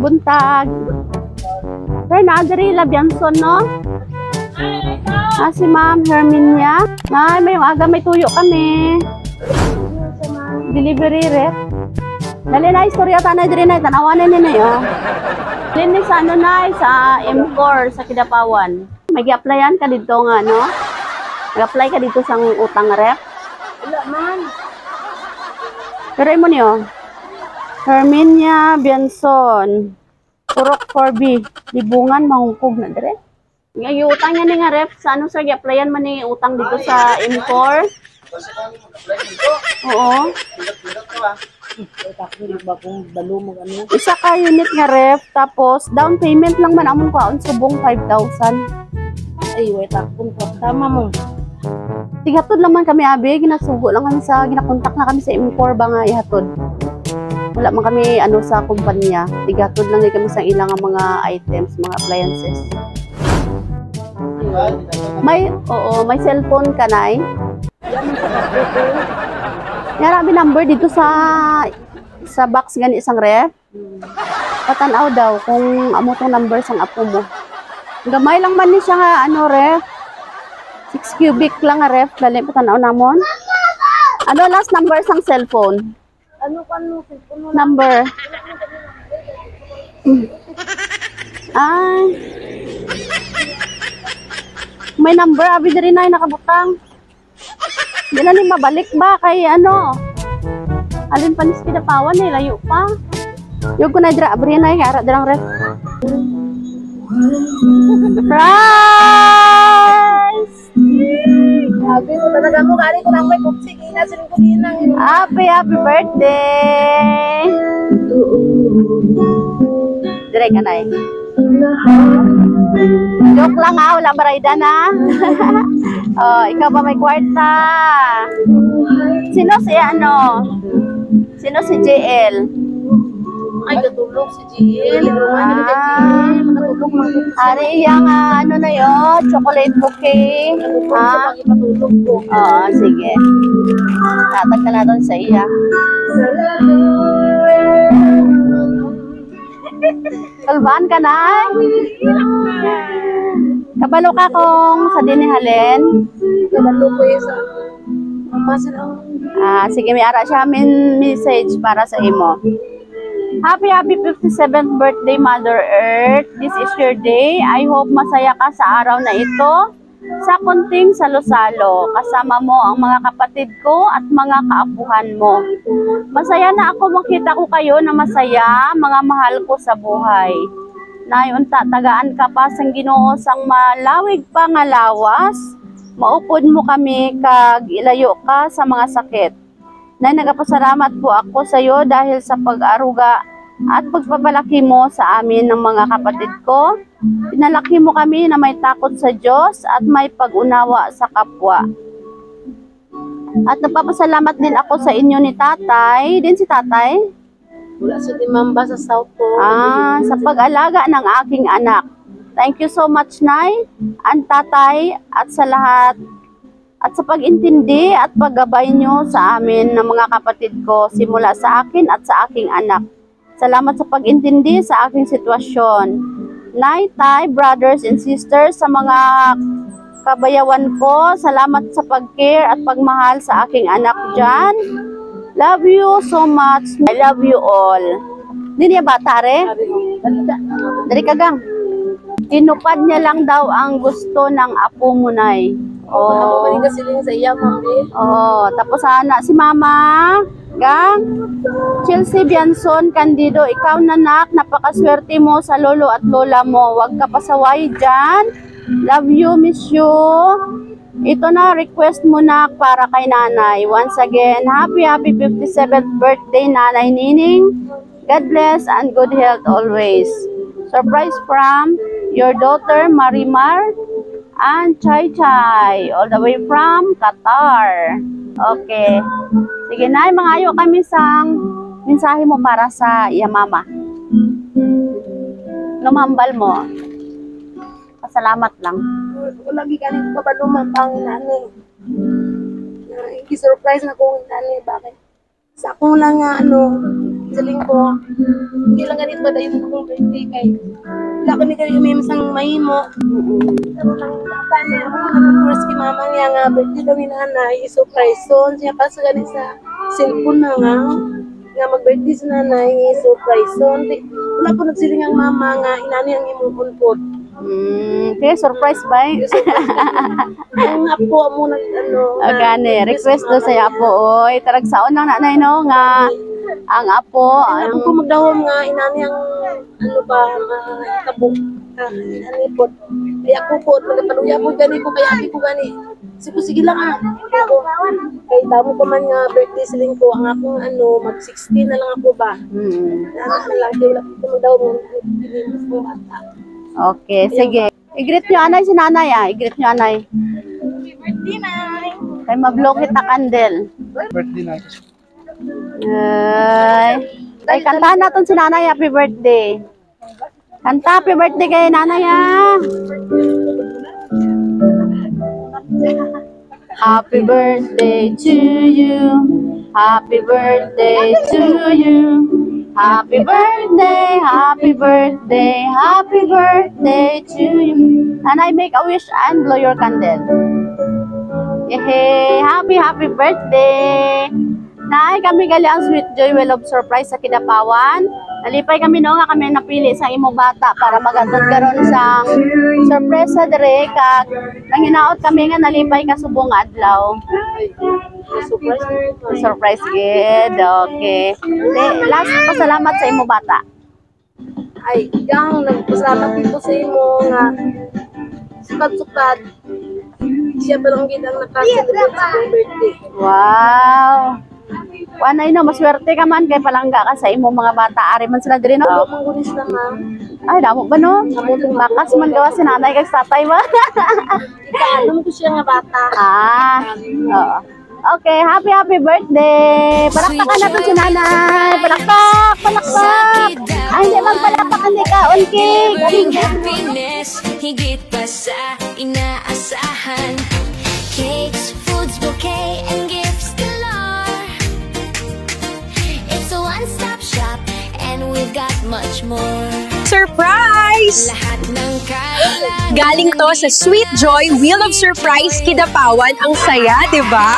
buntag. Sir, naadiri Labianson, no? Si Ma'am Herminia. May aga may tuyo kami. Delivery rep. Dali na, istorya tanay diri na. Tanawanan nila yun. Dili sa ano na, sa M4 sa Kidapawan. May gi-applyan ka dito nga, no? Nag-apply ka dito sa utang rep? Wala man. Pero mo niyo? Herminia Bianson. Purok 4B. Libungan, mahungkog na dire. Yung utang niya ni nga rep, sa ano sir, gi-applyan man ni utang dito sa M4? Oo. Isa ka unit nga ref, tapos down payment lang man among kaon subong 5,000. Ay, wait akong tama mo. Tigatod lang man kami abi, ginasugo lang kami sa ginakontak na kami sa M4 ba nga ihatod. Wala man kami ano sa kumpanya. Tigatod lang kami sa ilang mga items, mga appliances. May cellphone ka nay. Yara number dito sa box gani isang ref. Patanaw daw kung amo tong number sang apo mo. Gamay lang man ni siya nga ano ref. 6 cubic lang nga ref, dali patanaw namon. Ano last number sang cellphone? Ano cellphone? Number. May number abi diri na nakabutang. Di na ni mabalik ba kay ano? Alin pa ni Kidapawan eh, layo pa. Yung ko na dira abri na kay ara dirang ref. Surprise! Sabi ko talaga mo kani ko nang may kupsig ina sin ko dinang. Happy birthday. Dire ka na eh. Joke lang ha, wala barayda na. Oh, ikaw ba may kwarta? Sino si ano? Sino si JL? Ay, katulog si JL. Katulog man. Ari yang ano na yun, chocolate bouquet. Ha? Patulog ko. Oo, sige. Tatag na natin sa iya. Kalbaan ka na? Kabalo ka kung sa dinihalin? Kabalo ko yung sa mamasin ang... Sige, may ara siya message para sa imo. Happy 57th birthday Mother Earth. This is your day. I hope masaya ka sa araw na ito. Sa kunting salo-salo, kasama mo ang mga kapatid ko at mga kaapuhan mo. Masaya na ako makita ko kayo na masaya, mga mahal ko sa buhay. Nayunta, tagaan ka pa sang Ginoo sang malawig pa nga lawas. Maupod mo kami kag ilayo ka sa mga sakit. Nay, nagapasalamat po ako sa iyo dahil sa pag-aruga at pagpapalaki mo sa amin ng mga kapatid ko. Pinalaki mo kami na may takot sa Diyos at may pag-unawa sa kapwa. At nagpapasalamat din ako sa inyo ni tatay. Din si tatay? Wala si Timamba sa South po. Sa pag-alaga ng aking anak. Thank you so much, Nay, ang tatay, at sa lahat. At sa pag-intindi at paggabay nyo sa amin ng mga kapatid ko, simula sa akin at sa aking anak. Salamat sa pag-intindi sa aking sitwasyon. Nay, tay, brothers and sisters, sa mga kabayawan ko, salamat sa pag-care at pagmahal sa aking anak dyan. Love you so much. I love you all. Hindi niya bata, re? Dari kagang. Tinupad niya lang daw ang gusto ng apo mo, Nay. Oh, sa iya, mami. Oh, tapos sana si Mama, gang. Chelsea Bianson Candido, ikaw nanak, napakaswerte mo sa lolo at lola mo. Huwag ka pasaway dyan. Love you, miss you. Ito na, request mo na para kay nanay. Once again, happy 57th birthday, Nanay Nining. God bless and good health always. Surprise from your daughter, Marimar and Chai Chai, all the way from Qatar. Okay. Sige na, mga ayo kami sang mensahe mo para sa iya mama. Lumambal mo. Pasalamat lang. Lagi ka nito pa lumambang nani. I-surprise na kong nani. Bakit? Sa akong lang nga Saling ko, hindi lang ganito ba dahil kong birthday kay wala kami kayo may masang mahimo. Ano lang bata niya, nag-course kay mama niya nga, birthday daw ni nanay, surprise son. Siya pa sa ganit sa cellphone na nga mag-birthday sa nanay, surprise son. Wala po nagsiling ang mama nga, inani ang imong punpot. Okay, surprise ba eh? Ang apo mo nag ano. Gani, request do sa apo. Oy, tarag saon ng nanay no nga ang apo Ano ko magdahom nga inani ang ano ba tabok ani po. Kaya ko po nagapaluya po gani ko kaya abi ko gani. Sige lang Kay damo ko man nga birthday siling ko ang akong ano mag 16 na lang ako ba. Ano lang kay wala ko magdahom ng bata. Okay, sige. I-greet nyo anay si nanay I-greet nyo anay. Happy birthday nay. Kay mablong kita kandel. Birthday na. Ay, kantahan natin si nanay happy birthday. Kanta happy birthday kay nanay Happy birthday to you. Happy birthday to you. Happy birthday, happy birthday, happy birthday to you. Nanay, make a wish and blow your candle. Yehey! Happy birthday! Nay, kami gali ang Sweet Joy Well of Surprise sa Kidapawan. Nalipay kami no nga kami napili sa imo bata para magatod karon sa surprise sa dire kag nanginaot kami nga nalipay ka subong adlaw. Surprise gid. Okay. Last pasalamat sa imo bata. Ay, yang nagpasalamat dito sa imo nga sukat-sukat. Siya pa lang gid ang naka-celebrate sa iyong birthday. Wow. Wanay no, maswerte ka man kay palangga ka sa imo mga bata. Ari man sila diri no. Ano mang gulis na ma'am? Ay, damo ba no? Bakas man gawa si nanay kag tatay ba? Ikaanong ko siya nga bata. Oo. Okay, happy birthday! Palakpakan natin si nanay! Palakpak! Ay, hindi magpalakpakan ni ka, Unkig! Happiness, higit pa sa inaasahan. Cakes, foods, bouquet, and gifts galore. It's a one-stop shop, and we've got much more. Surprise! Lahat ng kailangan. Galing to sa Sweet Joy Wheel of Surprise Kidapawan. Ang saya, di ba?